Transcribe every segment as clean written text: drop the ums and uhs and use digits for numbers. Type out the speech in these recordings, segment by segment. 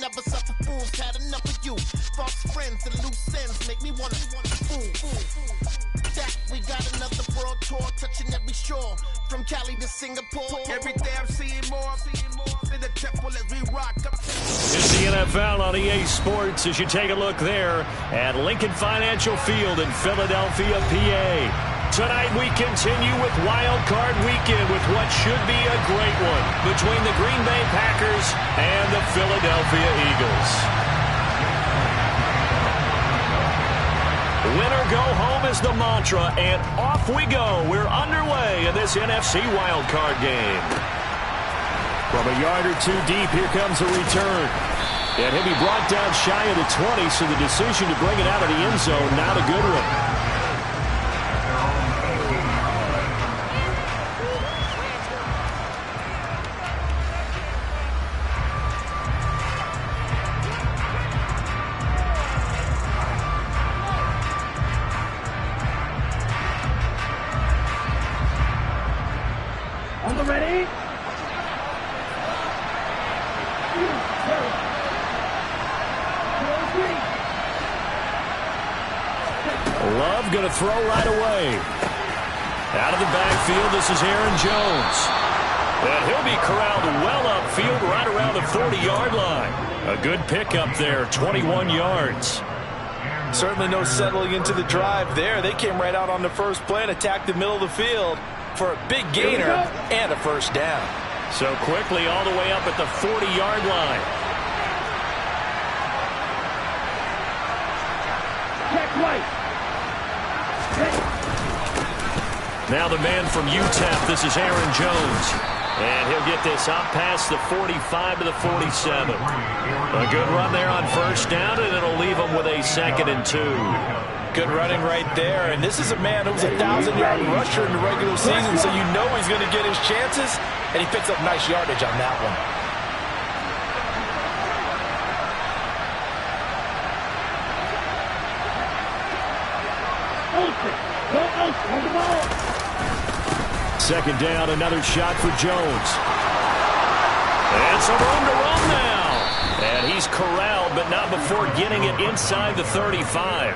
never suffer fools. Had enough of you. False friends and loose ends make me wanna fool. That we got another world tour, touching every shore, from Cali to Singapore. Every day I'm seeing more in the temple as we rock up. It's the NFL on EA Sports as you take a look there at Lincoln Financial Field in Philadelphia, PA. Tonight we continue with WildCard Weekend with what should be a great one between the Green Bay Packers and the Philadelphia Eagles. Winner go home is the mantra, and off we go. We're underway in this NFC wildcard game. From a yard or two deep, here comes a return. And he'll be brought down shy of the 20, so the decision to bring it out of the end zone, not a good one. Ready? Love going to throw right away. Out of the backfield, this is Aaron Jones. And he'll be corralled well upfield right around the 40-yard line. A good pickup there, 21 yards. Certainly no settling into the drive there. They came right out on the first play and attacked the middle of the field for a big gainer and a first down. So quickly all the way up at the 40-yard line. Check right. Now the man from UTEP, this is Aaron Jones. And he'll get this up past the 45 to the 47. A good run there on first down, and it'll leave him with a 2nd and 2. Good running right there, and this is a man who was a 1,000-yard rusher in the regular season, so you know he's going to get his chances, and he picks up nice yardage on that one. Second down, another shot for Jones. And some room to run now. And he's corralled, but not before getting it inside the 35.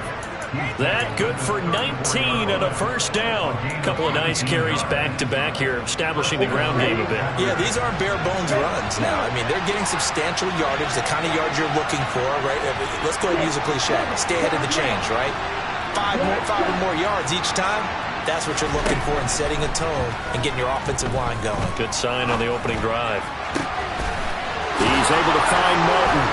That good for 19 and a first down. A couple of nice carries back-to-back here, establishing the ground game a bit. Yeah, these aren't bare-bones runs now. I mean, they're getting substantial yardage, the kind of yards you're looking for, right? Let's go and use a cliche. Stay ahead of the change, right? Five or more yards each time. That's what you're looking for in setting a tone and getting your offensive line going. Good sign on the opening drive. He's able to find Martin.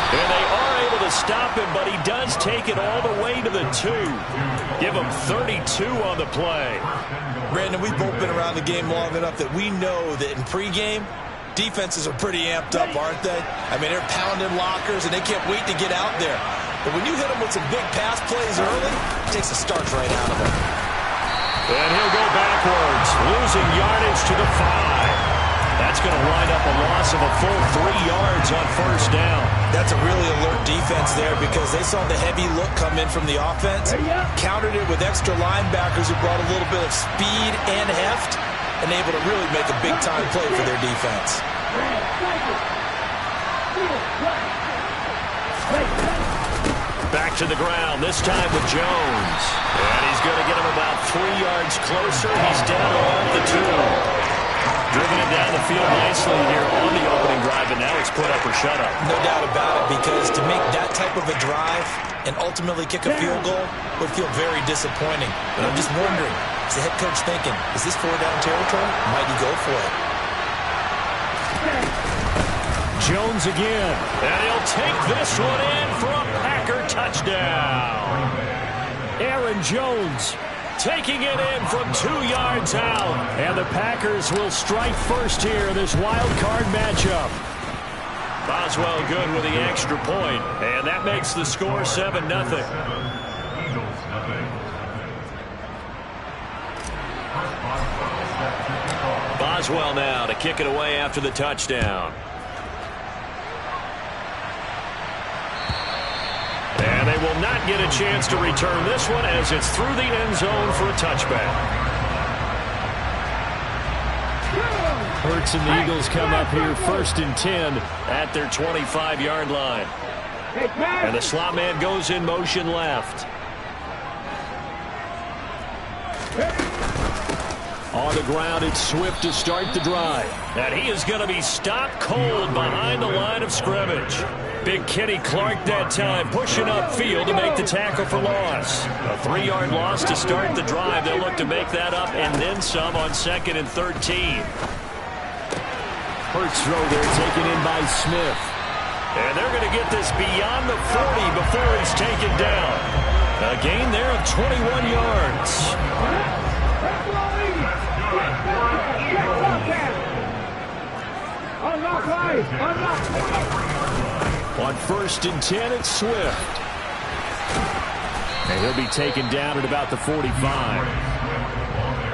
And they are able to stop him, but he does take it all the way to the 2. Give him 32 on the play. Brandon, we've both been around the game long enough that we know that in pregame, defenses are pretty amped up, aren't they? I mean, they're pounding lockers, and they can't wait to get out there. But when you hit them with some big pass plays early, it takes the starch right out of them. And he'll go backwards, losing yardage to the 5. That's going to wind up a loss of a full 3 yards on first down. That's a really alert defense there because they saw the heavy look come in from the offense, countered it with extra linebackers who brought a little bit of speed and heft, and able to really make a big-time play for their defense. Back to the ground, this time with Jones. And he's going to get him about 3 yards closer. He's down on the 2. Driven it down the field nicely here on the opening drive, and now it's put up or shut up. No doubt about it, because to make that type of a drive and ultimately kick a field goal would feel very disappointing. But I'm just wondering, is the head coach thinking, is this 4-down territory? Might he go for it? Jones again, and he'll take this one in for a Packer touchdown. Aaron Jones taking it in from 2 yards out. And the Packers will strike first here in this wild card matchup. Boswell good with the extra point, and that makes the score 7-0. Boswell now to kick it away after the touchdown. And they will not get a chance to return this one as it's through the end zone for a touchback. Hurts and the Eagles come up here 1st and 10 at their 25-yard line. And the slot man goes in motion left. On the ground, it's Swift to start the drive. And he is going to be stopped cold behind the line of scrimmage. Big Kenny Clark that time pushing upfield to make the tackle for loss. A 3-yard loss to start the drive. They'll look to make that up and then some on 2nd and 13. Hurts throw there taken in by Smith. And they're going to get this beyond the 40 before he's taken down. A gain there of 21 yards. On 1st and 10, it's Swift. And he'll be taken down at about the 45.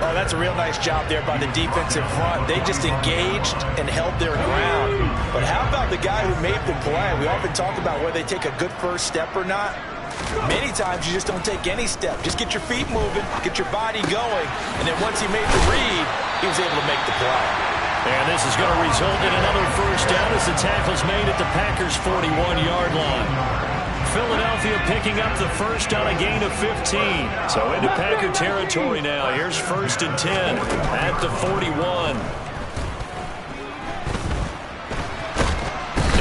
Oh, that's a real nice job there by the defensive front. They just engaged and held their ground. But how about the guy who made the play? We often talk about whether they take a good first step or not. Many times you just don't take any step. Just get your feet moving, get your body going, and then once he made the read, he was able to make the play. And this is going to result in another first down as the tackle's made at the Packers' 41-yard line. Philadelphia picking up the first on a gain of 15. So into Packer territory now. Here's 1st and 10 at the 41.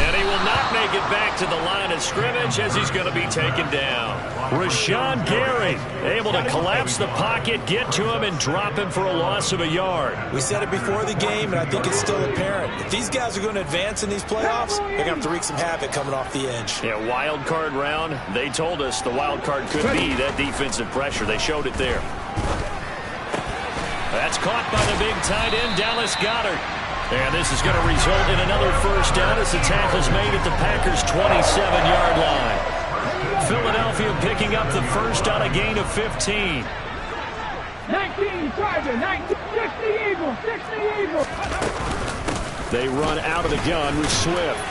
And he will not make it back to the line of scrimmage as he's going to be taken down. Rashawn Gary able to collapse the pocket, get to him, and drop him for a loss of a yard. We said it before the game, and I think it's still apparent. If these guys are going to advance in these playoffs, they're going to have to wreak some havoc coming off the edge. Yeah, wild card round. They told us the wild card could be that defensive pressure. They showed it there. That's caught by the big tight end, Dallas Goedert. And this is going to result in another first down as the tackle's made at the Packers' 27-yard line. Philadelphia picking up the first on a gain of 15. 19 Charger, 19, 60 Eagles, 60 Eagles. They run out of the gun with Swift.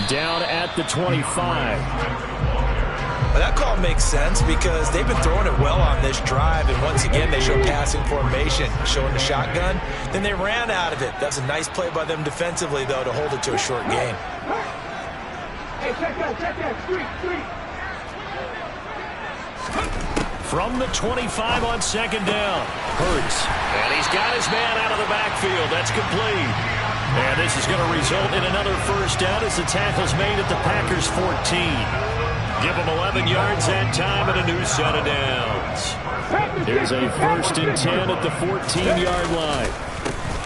Down at the 25. Well, that call makes sense because they've been throwing it well on this drive, and once again they show passing formation, showing the shotgun. Then they ran out of it. That's a nice play by them defensively, though, to hold it to a short game. Hey, check that, street. From the 25 on 2nd down. Hurts. And he's got his man out of the backfield. That's complete. And this is going to result in another first down as the tackle's made at the Packers' 14. Give them 11 yards that time and a new set of downs. Here's a 1st and 10 at the 14-yard line.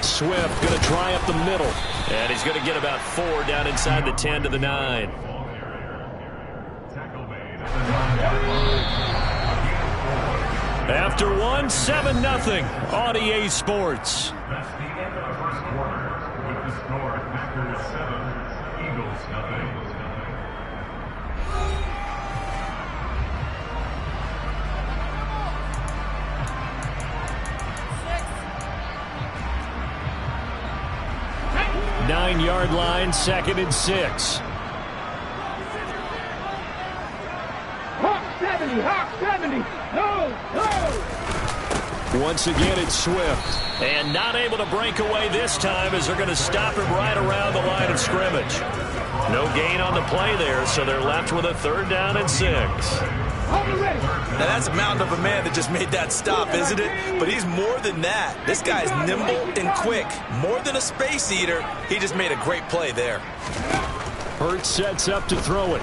Swift going to try up the middle. And he's going to get about 4 down inside the 10 to the 9. After 1, 7-0 on EA Sports. That's the end of the first quarter with the score Packers 7, Eagles 0. 9-yard line, 2nd and 6. Hawk 70, no. Once again, it's Swift. And not able to break away this time as they're going to stop him right around the line of scrimmage. No gain on the play there, so they're left with a 3rd down and 6. Now that's a mountain of a man that just made that stop, isn't it? But he's more than that. This guy's nimble and quick. More than a space eater, he just made a great play there. Hurts sets up to throw it.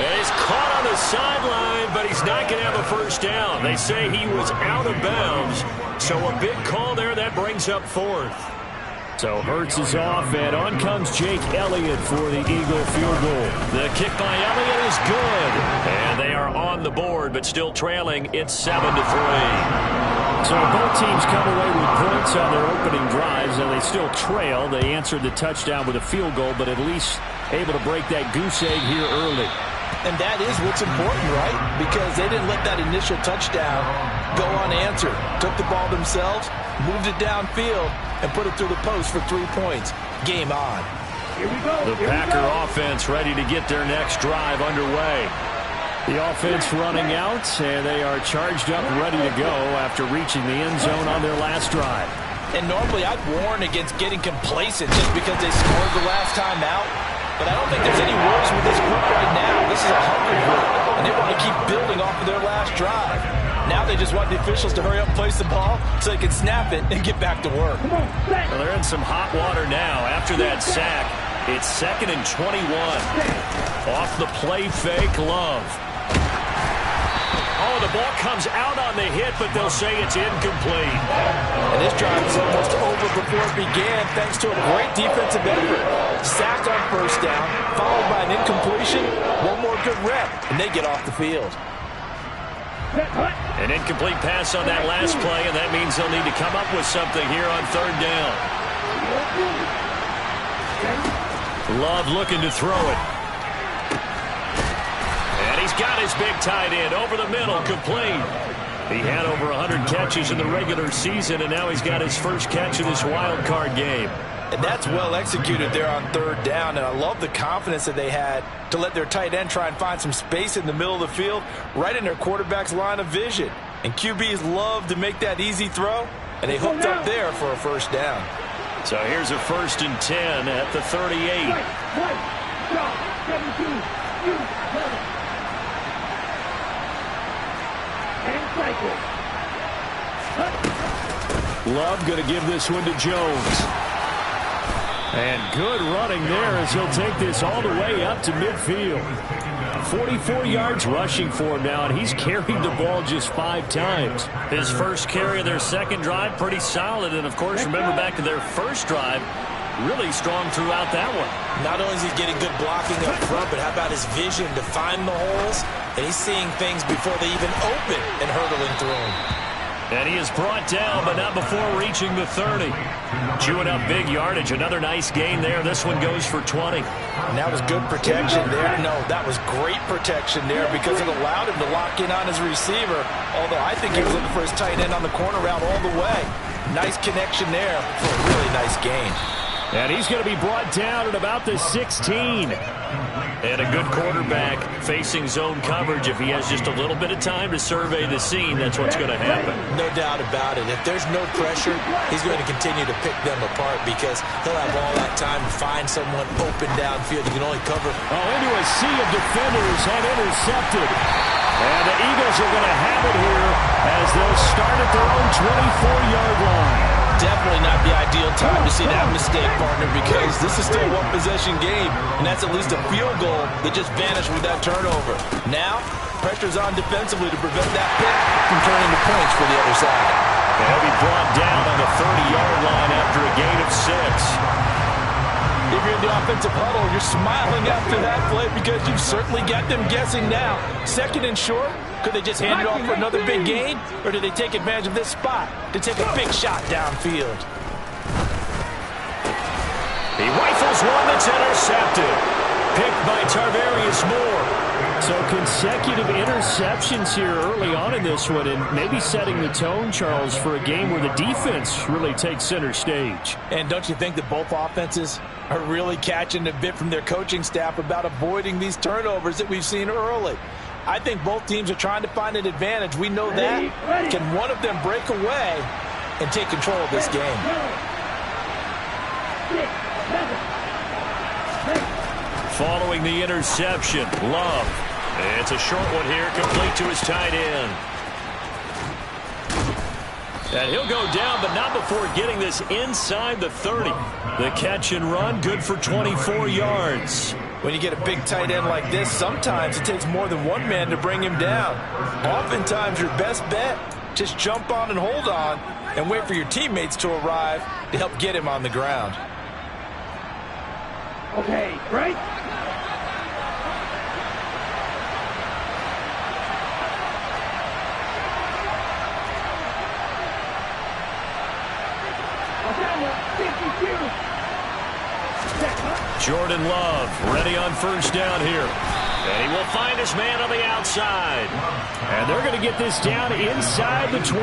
And he's caught on the sideline, but he's not going to have a first down. They say he was out of bounds. So a big call there that brings up 4th. So Hurts is off, and on comes Jake Elliott for the Eagle field goal. The kick by Elliott is good. And they are on the board, but still trailing. It's 7-3. So both teams come away with points on their opening drives, and they still trail. They answered the touchdown with a field goal, but at least able to break that goose egg here early. And that is what's important, right? Because they didn't let that initial touchdown go unanswered. Took the ball themselves, moved it downfield, and put it through the post for 3 points. Game on. The Packer offense ready to get their next drive underway. The offense running out, and they are charged up, ready to go after reaching the end zone on their last drive. And normally I'd warn against getting complacent just because they scored the last time out. But I don't think there's any worries with this group right now. This is a hungry group, and they want to keep building off of their last drive. Now they just want the officials to hurry up and place the ball so they can snap it and get back to work. Well, they're in some hot water now. After that sack, it's 2nd and 21. Off the play fake, Love. Oh, the ball comes out on the hit, but they'll say it's incomplete. And this drive is almost over before it began thanks to a great defensive effort. Sack on first down, followed by an incompletion, one more good rep, and they get off the field. An incomplete pass on that last play, and that means they'll need to come up with something here on 3rd down. Love looking to throw it. And he's got his big tight end over the middle, complete. He had over 100 catches in the regular season, and now he's got his first catch in this wild card game. And that's well executed there on 3rd down, and I love the confidence that they had to let their tight end try and find some space in the middle of the field, right in their quarterback's line of vision. And QBs love to make that easy throw, and they hooked up there for a first down. So here's a 1st and 10 at the 38. Love going to give this one to Jones. And good running there as he'll take this all the way up to midfield. 44 yards rushing for him now, and he's carried the ball just 5 times. His first carry of their second drive, pretty solid. And, of course, remember back to their first drive, really strong throughout that one. Not only is he getting good blocking up front, but how about his vision to find the holes? And he's seeing things before they even open and hurdling through them. And he is brought down, but not before reaching the 30. Chewing up big yardage. Another nice gain there. This one goes for 20. And that was good protection there. No, that was great protection there because it allowed him to lock in on his receiver. Although I think he was looking for his tight end on the corner route all the way. Nice connection there for a really nice gain. And he's going to be brought down at about the 16. And a good quarterback facing zone coverage. If he has just a little bit of time to survey the scene, that's what's going to happen. No doubt about it. If there's no pressure, he's going to continue to pick them apart because he'll have all that time to find someone open downfield. He can only cover. Oh, into a sea of defenders and intercepted. And the Eagles are going to have it here as they'll start at their own 24-yard line. Definitely not the ideal time to see that mistake, partner, because this is still a one-possession game, and that's at least a field goal that just vanished with that turnover. Now, pressure's on defensively to prevent that pick from turning to points for the other side. They'll be brought down on the 30-yard line after a gain of 6. If you're in the offensive huddle, you're smiling after that play because you've certainly got them guessing now. 2nd and short. Could they just hand it off for another big gain? Or do they take advantage of this spot to take a big shot downfield? He rifles one that's intercepted. Picked by Tarvarius Moore. So consecutive interceptions here early on in this one, and maybe setting the tone, Charles, for a game where the defense really takes center stage. And don't you think that both offenses are really catching a bit from their coaching staff about avoiding these turnovers that we've seen early? I think both teams are trying to find an advantage. We know that. Can one of them break away and take control of this game? Following the interception, Love. It's a short one here, complete to his tight end. And he'll go down, but not before getting this inside the 30. The catch and run, good for 24 yards. When you get a big tight end like this, sometimes it takes more than one man to bring him down. Oftentimes, your best bet, just jump on and hold on and wait for your teammates to arrive to help get him on the ground. Okay, right? Jordan Love ready on first down here. And he will find his man on the outside. And they're going to get this down inside the 20.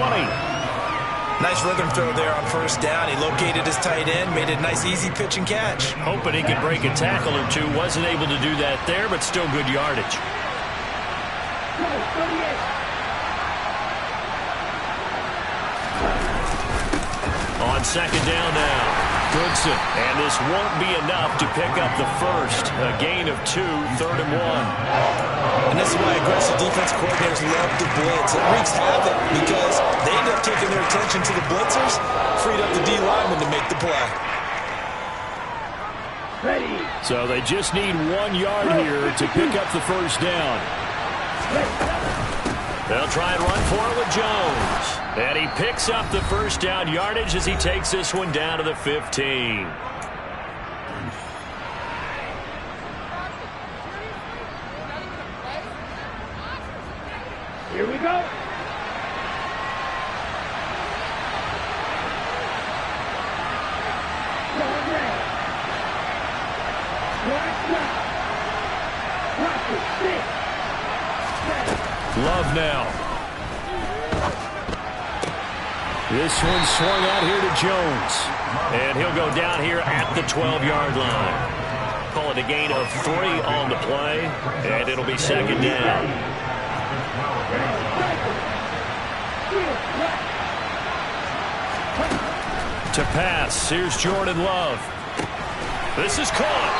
Nice rhythm throw there on first down. He located his tight end, made it a nice easy pitch and catch. Hoping he could break a tackle or two. Wasn't able to do that there, but still good yardage. On on second down now. Goodson, and this won't be enough to pick up the first. A gain of 2, 3rd and 1. And this is why aggressive defense coordinators love to blitz. It wreaks havoc because they end up taking their attention to the blitzers, freed up the D lineman to make the play. Ready. So they just need 1 yard here to pick up the first down. They'll try and run for it with Jones. And he picks up the first down yardage as he takes this one down to the 15. Here we go. Love now. This one swung out here to Jones. And he'll go down here at the 12-yard line. Call it a gain of 3 on the play. And it'll be second down. To pass, here's Jordan Love. This is caught.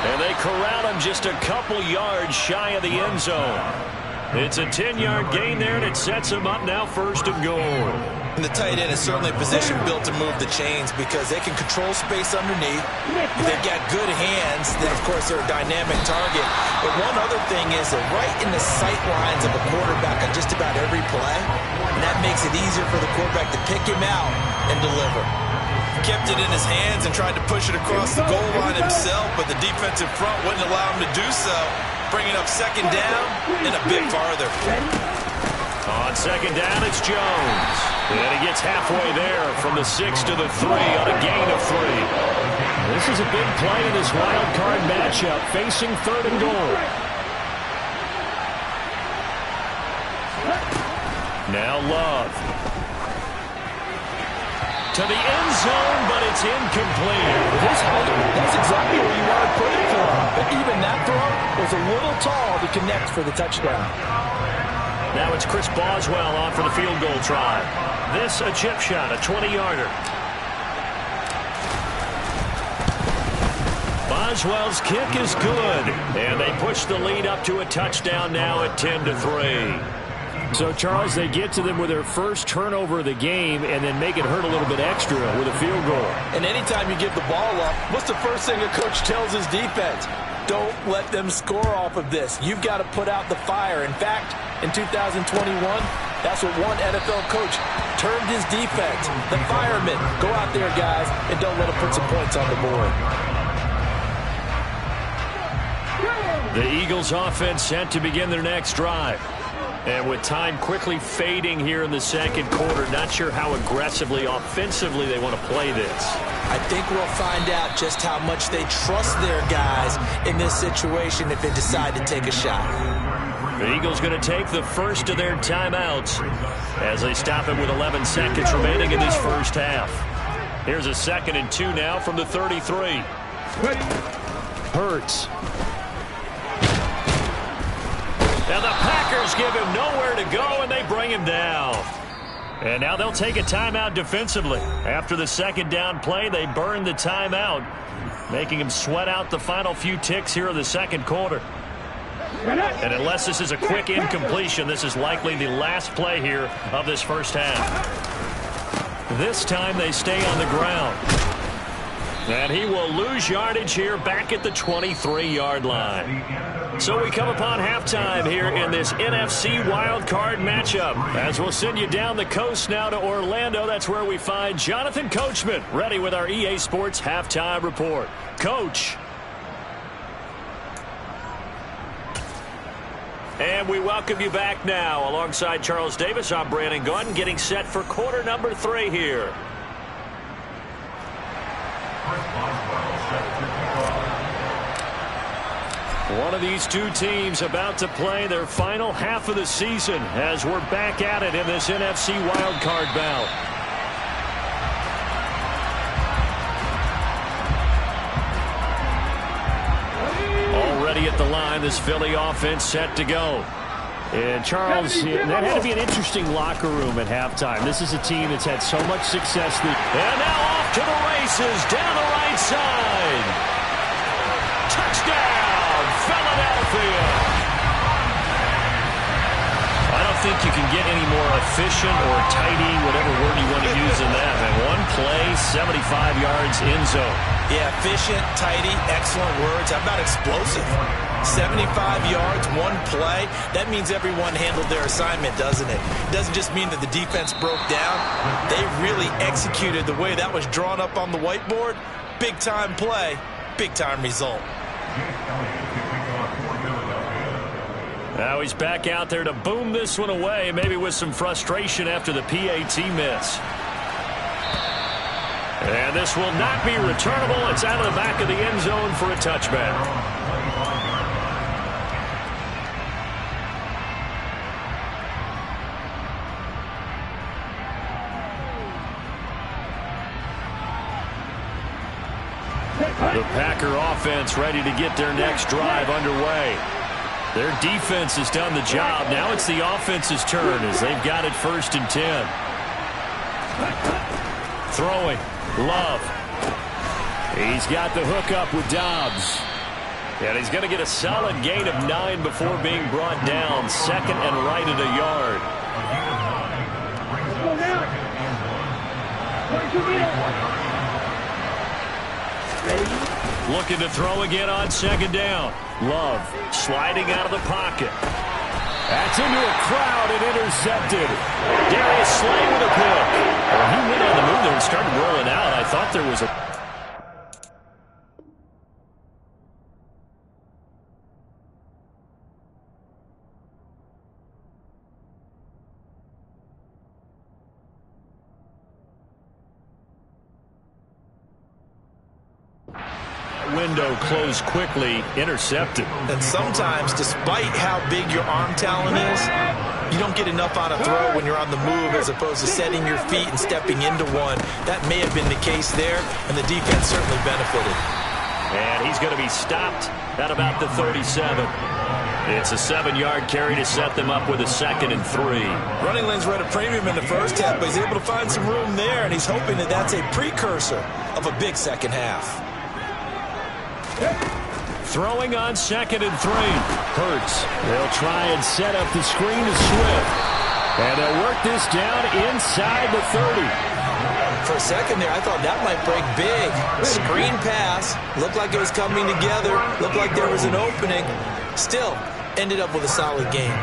And they corral him just a couple yards shy of the end zone. It's a 10-yard gain there, and it sets him up now 1st and goal. And the tight end is certainly a position built to move the chains because they can control space underneath. They've got good hands. Then, of course, they're a dynamic target. But one other thing is they're right in the sight lines of a quarterback on just about every play. And that makes it easier for the quarterback to pick him out and deliver. Kept it in his hands and tried to push it across the goal line himself, but the defensive front wouldn't allow him to do so, bringing up second down and a bit farther. On second down, it's Jones. And he gets halfway there from the 6 to the 3 on a gain of 3. This is a big play in this wild card matchup, facing 3rd and goal. Now Love. To the end zone, but it's incomplete. That's exactly where you want to put it for him. But even that throw was a little tall to connect for the touchdown. Now it's Chris Boswell on for the field goal try. This a chip shot, a 20-yarder. Boswell's kick is good. And they push the lead up to a touchdown now at 10-3. So, Charles, they get to them with their first turnover of the game and then make it hurt a little bit extra with a field goal. And anytime you give the ball up, what's the first thing a coach tells his defense? Don't let them score off of this. You've got to put out the fire. In fact, in 2021, that's what one NFL coach termed his defense. The firemen. Go out there, guys, and don't let them put some points on the board. The Eagles offense set to begin their next drive. And with time quickly fading here in the second quarter, not sure how aggressively, offensively they want to play this. I think we'll find out just how much they trust their guys in this situation if they decide to take a shot. The Eagles going to take the first of their timeouts as they stop it with 11 seconds remaining in this first half. Here's a 2nd and 2 now from the 33. Hurts. And the Packers give him nowhere to go, and they bring him down. And now they'll take a timeout defensively. After the second down play, they burn the timeout, making him sweat out the final few ticks here in the second quarter. And unless this is a quick incompletion, this is likely the last play here of this first half. This time they stay on the ground. And he will lose yardage here back at the 23-yard line. So we come upon halftime here in this NFC wildcard matchup. As we'll send you down the coast now to Orlando, that's where we find Jonathan Coachman ready with our EA Sports halftime report. Coach. And we welcome you back now. Alongside Charles Davis, I'm Brandon Gunn, getting set for quarter number 3 here. One of these two teams about to play their final half of the season as we're back at it in this NFC wildcard bout. Already at the line, this Philly offense set to go. And Charles, that had to be an interesting locker room at halftime. This is a team that's had so much success. And now off to the races down the right side. Touchdown, Philadelphia. I don't think you can get any more efficient or tidy, whatever word you want to use in that. Man, one play, 75 yards in zone. Yeah, efficient, tidy, excellent words. How about explosive? 75 yards, one play. That means everyone handled their assignment, doesn't it? It doesn't just mean that the defense broke down. They really executed the way that was drawn up on the whiteboard. Big-time play, big-time result. Now he's back out there to boom this one away, maybe with some frustration after the PAT miss. And this will not be returnable. It's out of the back of the end zone for a touchback. The Packer offense ready to get their next drive underway. Their defense has done the job. Now it's the offense's turn as they've got it 1st and 10. Throwing. Love. He's got the hookup with Dobbs. And he's going to get a solid gain of 9 before being brought down. 2nd and right at a yard. Looking to throw again on 2nd down. Love sliding out of the pocket. That's into a crowd and intercepted. Darius Slay with a pick. Well, he went on the move there and started rolling out. I thought there was a... window closed quickly, intercepted. And sometimes, despite how big your arm talent is, you don't get enough on a throw when you're on the move as opposed to setting your feet and stepping into one. That may have been the case there, and the defense certainly benefited. And he's going to be stopped at about the 37. It's a 7-yard carry to set them up with a 2nd and 3. Running lanes were at a premium in the first half, but he's able to find some room there, and he's hoping that that's a precursor of a big second half. Throwing on 2nd and 3. Hurts. They'll try and set up the screen to Swift. And they'll work this down inside the 30. For a second there, I thought that might break big. Screen pass. Looked like it was coming together. Looked like there was an opening. Still, ended up with a solid game.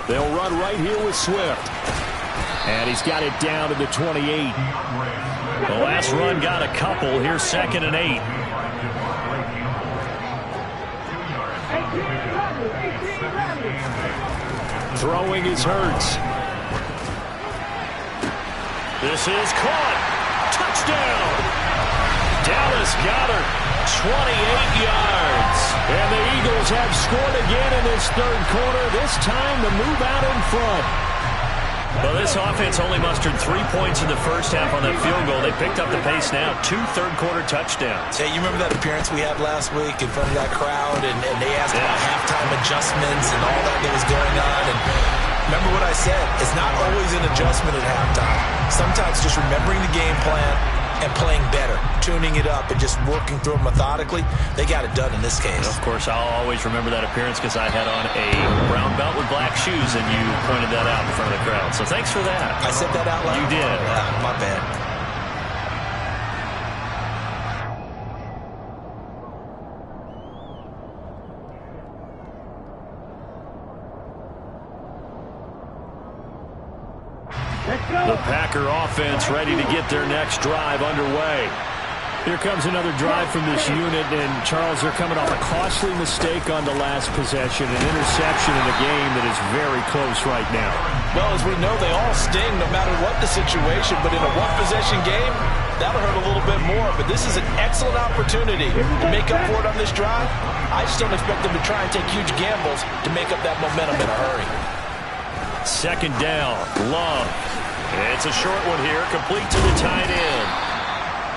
They'll run right here with Swift. And he's got it down to the 28. The last run got a couple. Here's 2nd and 8. Throwing is Hurts. This is caught. Touchdown. Dallas Goedert, 28 yards. And the Eagles have scored again in this 3rd quarter. This time to move out in front. Well, this offense only mustered 3 points in the first half on that field goal. They picked up the pace now. 2 third-quarter touchdowns. Hey, you remember that appearance we had last week in front of that crowd, and they asked about halftime adjustments and all that was going on. And remember what I said. It's not always an adjustment at halftime. Sometimes just remembering the game plan and playing better, tuning it up, and just working through it methodically. They got it done in this case. And of course, I'll always remember that appearance because I had on a brown belt with black shoes, and you pointed that out in front of the crowd. So thanks for that. I said that out loud? You did. My bad. The Packer offense ready to get their next drive underway. Here comes another drive from this unit, and Charles, they're coming off a costly mistake on the last possession, an interception in a game that is very close right now. Well, as we know, they all sting no matter what the situation, but in a one-possession game, that'll hurt a little bit more. But this is an excellent opportunity to make up for it on this drive. I just don't expect them to try and take huge gambles to make up that momentum in a hurry. 2nd down, Love. It's a short one here, complete to the tight end.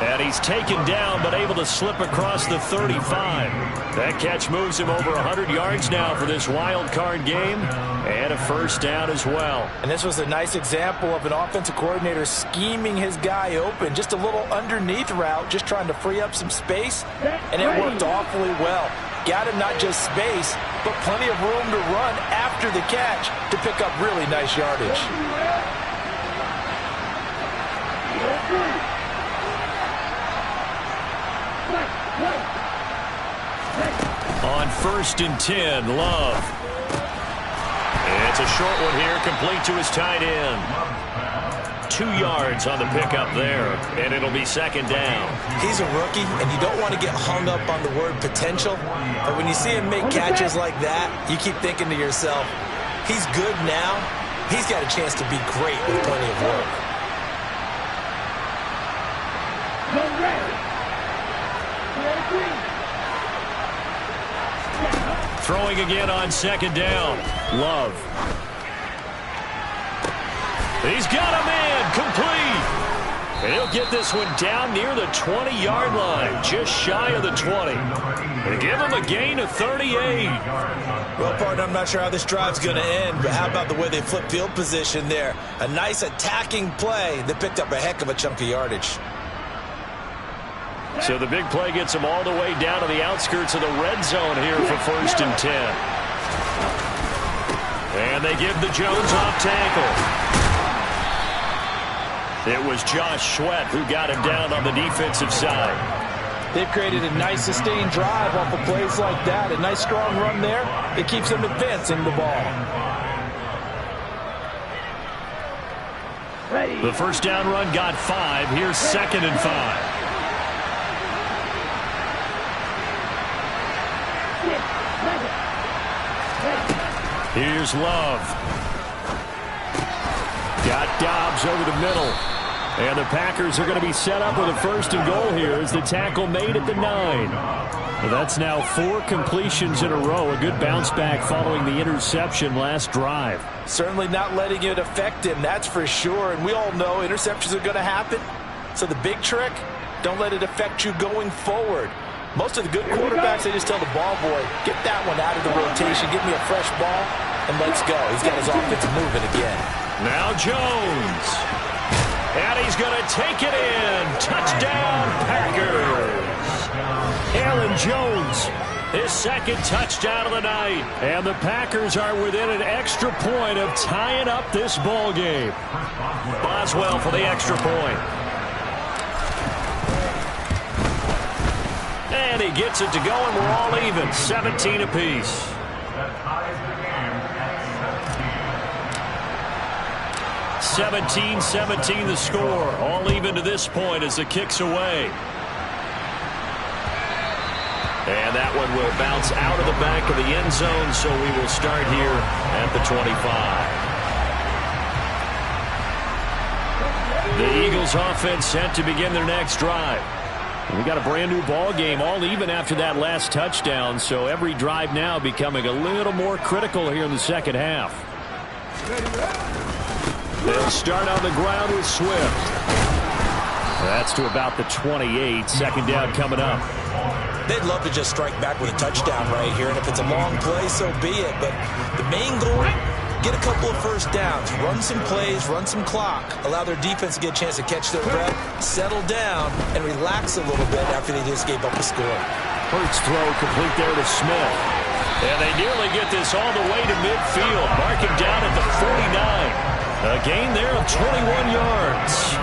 And he's taken down, but able to slip across the 35. That catch moves him over 100 yards now for this wild card game. And a first down as well. And this was a nice example of an offensive coordinator scheming his guy open. Just a little underneath route, just trying to free up some space. And it worked awfully well. Got him not just space, but plenty of room to run after the catch to pick up really nice yardage. On 1st and 10, Love. It's a short one here, complete to his tight end. 2 yards on the pickup there, and it'll be second down. He's a rookie, and you don't want to get hung up on the word potential. But when you see him make catches like that, you keep thinking to yourself, he's good now. He's got a chance to be great with plenty of work. Throwing again on second down. Love. He's got a man complete. And he'll get this one down near the 20-yard line, just shy of the 20. And give him a gain of 38. Well, partner, I'm not sure how this drive's going to end, but how about the way they flip field position there? A nice attacking play that picked up a heck of a chunk of yardage. So the big play gets him all the way down to the outskirts of the red zone here for 1st and 10. And they give the Jones off tackle. It was Josh Sweat who got him down on the defensive side. They've created a nice sustained drive off of plays like that. A nice strong run there. It keeps them advancing the ball. The first down run got 5. Here's 2nd and 5. Here's Love. Got Dobbs over the middle. And the Packers are going to be set up with a 1st and goal here as the tackle made at the 9. Well, that's now 4 completions in a row. A good bounce back following the interception last drive. Certainly not letting it affect him, that's for sure. And we all know interceptions are going to happen. So the big trick, don't let it affect you going forward. Most of the good quarterbacks, they just tell the ball boy, get that one out of the rotation, give me a fresh ball, and let's go. He's got his offense moving again. Now Jones. And he's going to take it in. Touchdown, Packers. Aaron Jones, his 2nd touchdown of the night. And the Packers are within an extra point of tying up this ball game. Boswell for the extra point. And he gets it to go, and we're all even. 17 apiece. 17-17 the score. All even to this point as the kick's away. And that one will bounce out of the back of the end zone, so we will start here at the 25. The Eagles offense set to begin their next drive. We got a brand new ball game, all even after that last touchdown, so every drive now becoming a little more critical here in the second half. They'll start on the ground with Swift. That's to about the 28. Second down coming up. They'd love to just strike back with a touchdown right here, and if it's a long play, so be it. But the main goal, get a couple of first downs, run some plays, run some clock, allow their defense to get a chance to catch their breath, settle down, and relax a little bit after they just gave up a score. Hurts throw complete there to Smith. And they nearly get this all the way to midfield. Mark him down at the 49. A gain there of 21 yards.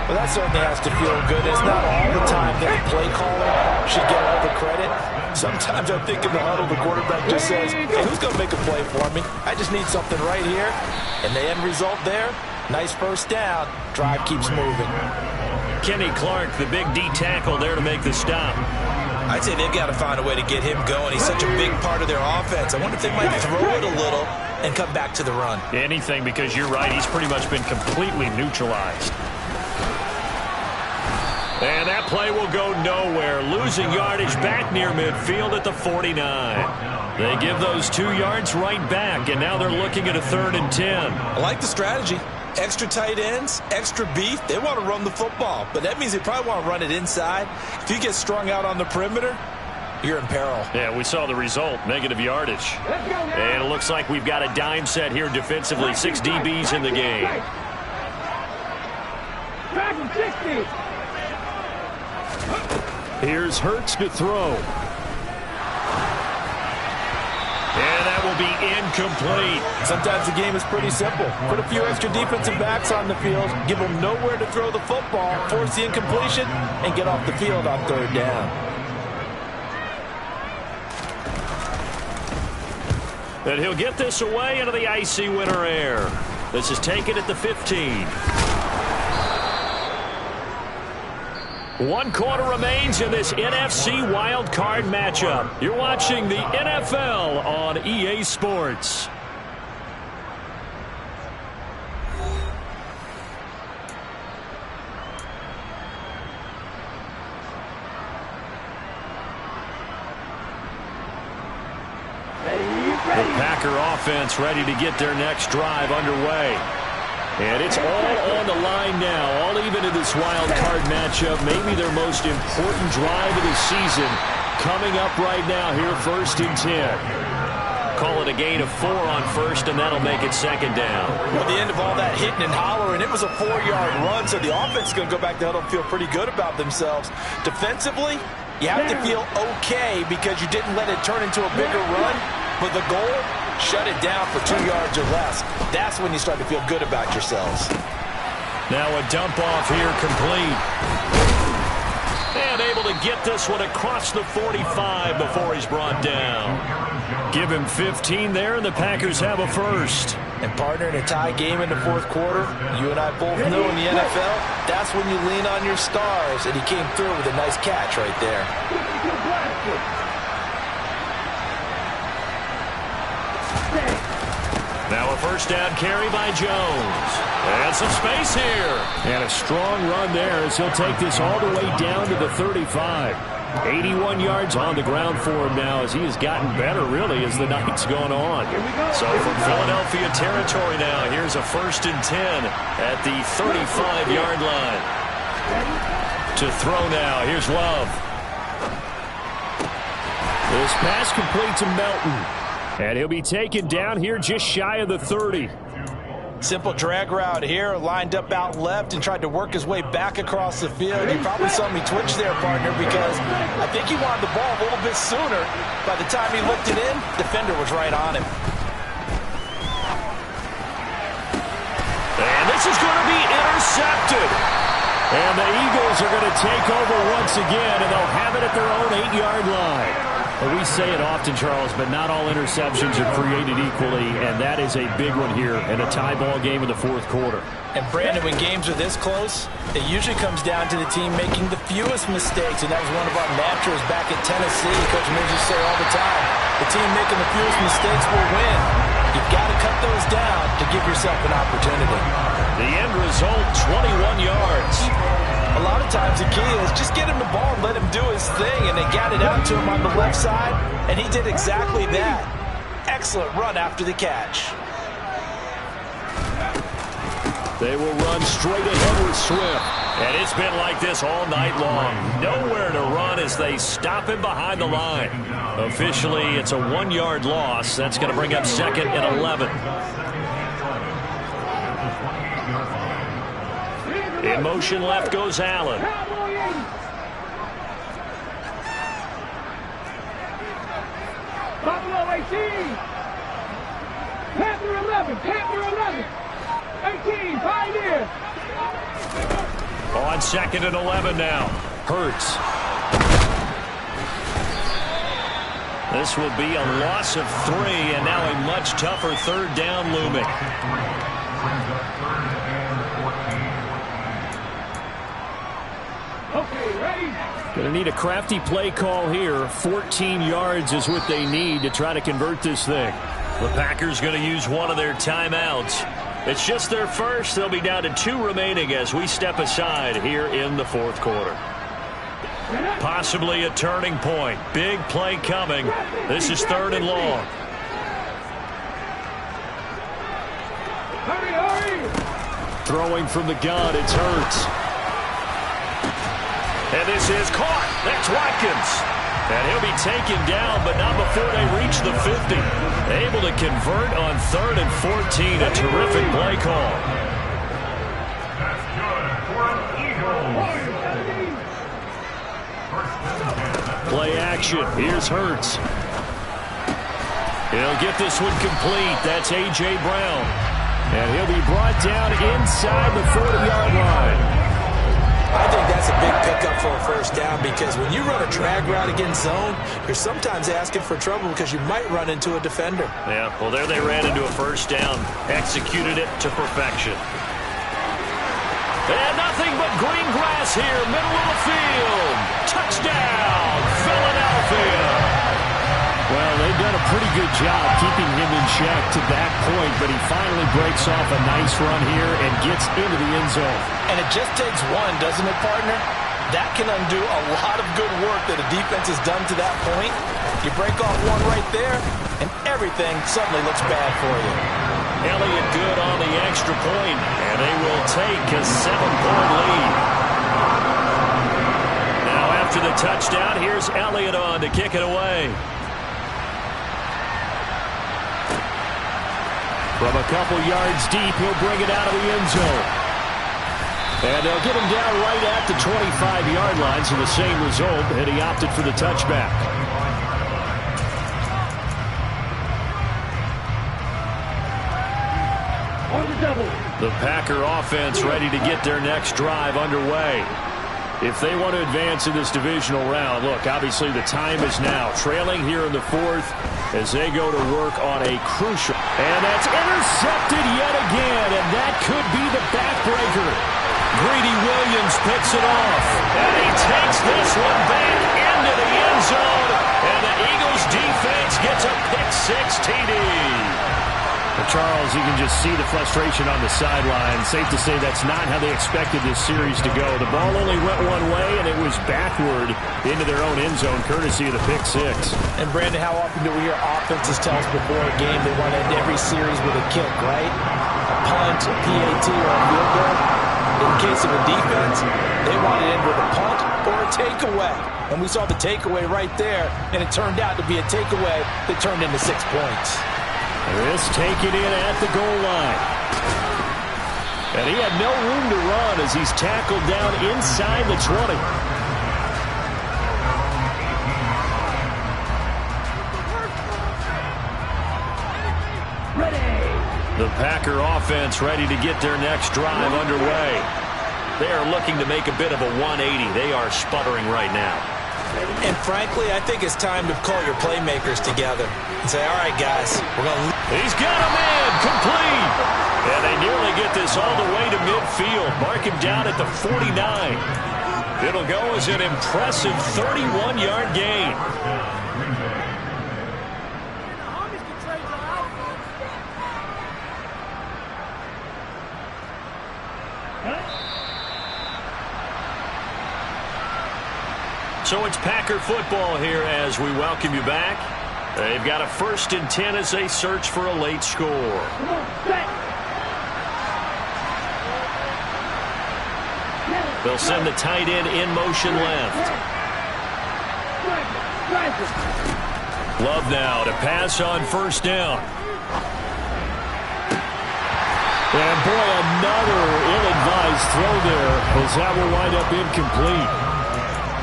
Well, that certainly has to feel good. It's not all the time that the play caller should get all the credit. Sometimes I think in the huddle, the quarterback just says, hey, who's going to make a play for me? I just need something right here. And the end result there, nice first down. Drive keeps moving. Kenny Clark, the big D tackle there to make the stop. I'd say they've got to find a way to get him going. He's such a big part of their offense. I wonder if they might throw it a little and come back to the run. Anything, because you're right. He's pretty much been completely neutralized. And that play will go nowhere. Losing yardage back near midfield at the 49. They give those 2 yards right back, and now they're looking at a 3rd and 10. I like the strategy. extra tight ends, extra beef. They want to run the football, but that means they probably want to run it inside. If you get strung out on the perimeter, you're in peril. Yeah, we saw the result, negative yardage. And it looks like we've got a dime set here defensively. 6 DBs in the game. Here's Hurts to throw. And that will be incomplete. Sometimes the game is pretty simple. Put a few extra defensive backs on the field, give them nowhere to throw the football, force the incompletion, and get off the field on 3rd down. And he'll get this away into the icy winter air. This is taken at the 15. 1 quarter remains in this NFC WildCard matchup. You're watching the NFL on EA Sports. The Packer offense ready to get their next drive underway. And it's all on the line now, all even in this wild card matchup. Maybe their most important drive of the season coming up right now here, 1st and 10. Call it a gain of 4 on 1st, and that'll make it 2nd down. Well, the end of all that hitting and hollering, it was a 4-yard run, so the offense is going to go back to huddle and feel pretty good about themselves. Defensively, you have to feel okay because you didn't let it turn into a bigger run, but the goal, shut it down for 2 yards or less. That's when you start to feel good about yourselves. Now a dump off here complete. And able to get this one across the 45 before he's brought down. Give him 15 there, and the Packers have a 1st. And partner, in a tie game in the 4th quarter, you and I both know in the NFL, that's when you lean on your stars, and he came through with a nice catch right there. Now a 1st down carry by Jones. And some space here. And a strong run there as he'll take this all the way down to the 35. 81 yards on the ground for him now as he has gotten better, really, as the night's gone on. So from Philadelphia territory now, here's a 1st and 10 at the 35-yard line. To throw now, here's Love. This pass complete to Melton. And he'll be taken down here just shy of the 30. Simple drag route here, lined up out left and tried to work his way back across the field. You probably saw me twitch there, partner, because I think he wanted the ball a little bit sooner. By the time he looked it in, defender was right on him. And this is going to be intercepted. And the Eagles are going to take over once again, and they'll have it at their own 8-yard line. Well, we say it often, Charles, but not all interceptions are created equally, and that is a big one here in a tie ball game in the 4th quarter. And, Brandon, when games are this close, it usually comes down to the team making the fewest mistakes, and that was one of our mantras back at Tennessee. Coach Mills used to say all the time, the team making the fewest mistakes will win. You've got to cut those down to give yourself an opportunity. The end result, 21 yards. A lot of times the key is just get him the ball and let him do his thing, and they got it out to him on the left side, and he did exactly that. Excellent run after the catch. They will run straight ahead with Swift. And it's been like this all night long. Nowhere to run as they stop him behind the line. Officially, it's a 1-yard loss. That's going to bring up 2nd and 11. In motion left goes Allen. Buffalo 18. Panther 11. Panther 11. 18. Pioneer. On 2nd and 11 now. Hurts. This will be a loss of 3, and now a much tougher 3rd down looming. Going to need a crafty play call here. 14 yards is what they need to try to convert this thing. The Packers going to use one of their timeouts. It's just their first. They'll be down to 2 remaining as we step aside here in the 4th quarter. Possibly a turning point. Big play coming. This is 3rd and long. Throwing from the gun, it's Hurts. And this is caught. That's Watkins. And he'll be taken down, but not before they reach the 50. Able to convert on 3rd and 14. A terrific play call. That's good for an Eagles. Play action. Here's Hurts. He'll get this one complete. That's A.J. Brown. And he'll be brought down inside the 40-yard line. I think that's a big pickup for a first down because when you run a drag route against zone, you're sometimes asking for trouble because you might run into a defender. Yeah, well, there they ran into a first down. Executed it to perfection. And nothing but green grass here, middle of the field. Touchdown, Philadelphia. Well, they've done a pretty good job keeping him in check to that point, but he finally breaks off a nice run here and gets into the end zone. And it just takes one, doesn't it, partner? That can undo a lot of good work that a defense has done to that point. You break off one right there, and everything suddenly looks bad for you. Elliott good on the extra point, and they will take a 7-point lead. Now after the touchdown, here's Elliott on to kick it away. From a couple yards deep, he'll bring it out of the end zone. And they'll get him down right at the 25-yard line, so the same result, and he opted for the touchback. The Packer offense ready to get their next drive underway. If they want to advance in this divisional round, look, obviously the time is now. Trailing here in the 4th as they go to work on a crucial. And that's intercepted yet again, and that could be the backbreaker. Greedy Williams picks it off, and he takes this one back into the end zone, and the Eagles defense gets a pick-6 TD. Charles, you can just see the frustration on the sideline. Safe to say that's not how they expected this series to go. The ball only went one way, and it was backward into their own end zone, courtesy of the pick-6. And, Brandon, how often do we hear offenses tell us before a game they want to end every series with a kick, right? A punt, a PAT, or a field goal. In case of a defense, they want to end with a punt or a takeaway. And we saw the takeaway right there, and it turned out to be a takeaway that turned into 6 points. This taken in at the goal line. And he had no room to run as he's tackled down inside the 20. The Packer offense ready to get their next drive underway. They are looking to make a bit of a 180. They are sputtering right now. And frankly, I think it's time to call your playmakers together and say, all right, guys, we're going to... He's got him in, complete. And they nearly get this all the way to midfield. Mark him down at the 49. It'll go as an impressive 31-yard gain. So it's Packer football here as we welcome you back. They've got a 1st and 10 as they search for a late score. They'll send the tight end in motion left. Love now to pass on 1st down. And boy, another ill-advised throw there as that will wind up incomplete.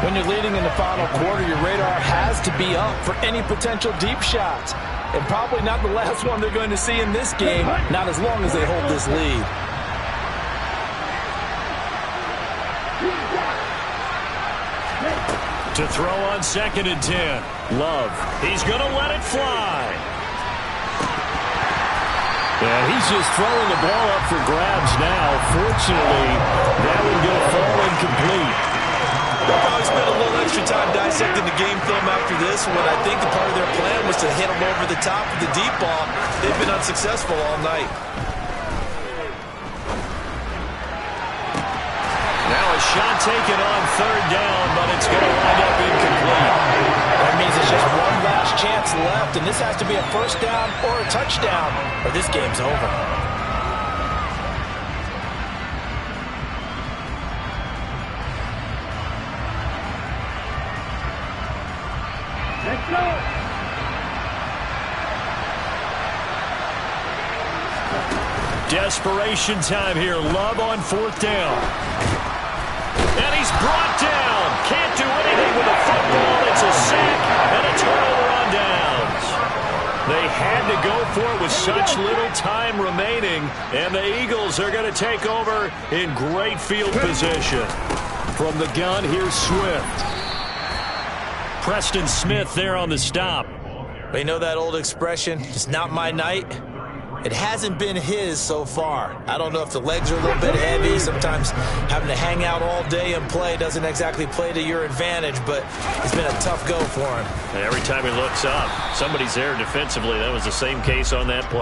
When you're leading in the final quarter, your radar has to be up for any potential deep shots. And probably not the last one they're going to see in this game, not as long as they hold this lead. To throw on 2nd and 10. Love. He's going to let it fly. And he's just throwing the ball up for grabs now. Fortunately, that one going to fall incomplete. They'll probably spend a little extra time dissecting the game film after this when I think the part of their plan was to hit them over the top of the deep ball. They've been unsuccessful all night. Now a shot taken on 3rd down, but it's going to wind up incomplete. That means it's just one last chance left, and this has to be a 1st down or a touchdown, or this game's over. Desperation time here. Love on 4th down. And he's brought down. Can't do anything with a football. It's a sack and a turnover on downs. They had to go for it with such little time remaining, and the Eagles are going to take over in great field position. From the gun, here's Swift. Preston Smith there on the stop. They know that old expression, it's not my night. It hasn't been his so far. I don't know if the legs are a little bit heavy. Sometimes having to hang out all day and play doesn't exactly play to your advantage, but it's been a tough go for him. Every time he looks up, somebody's there defensively. That was the same case on that play.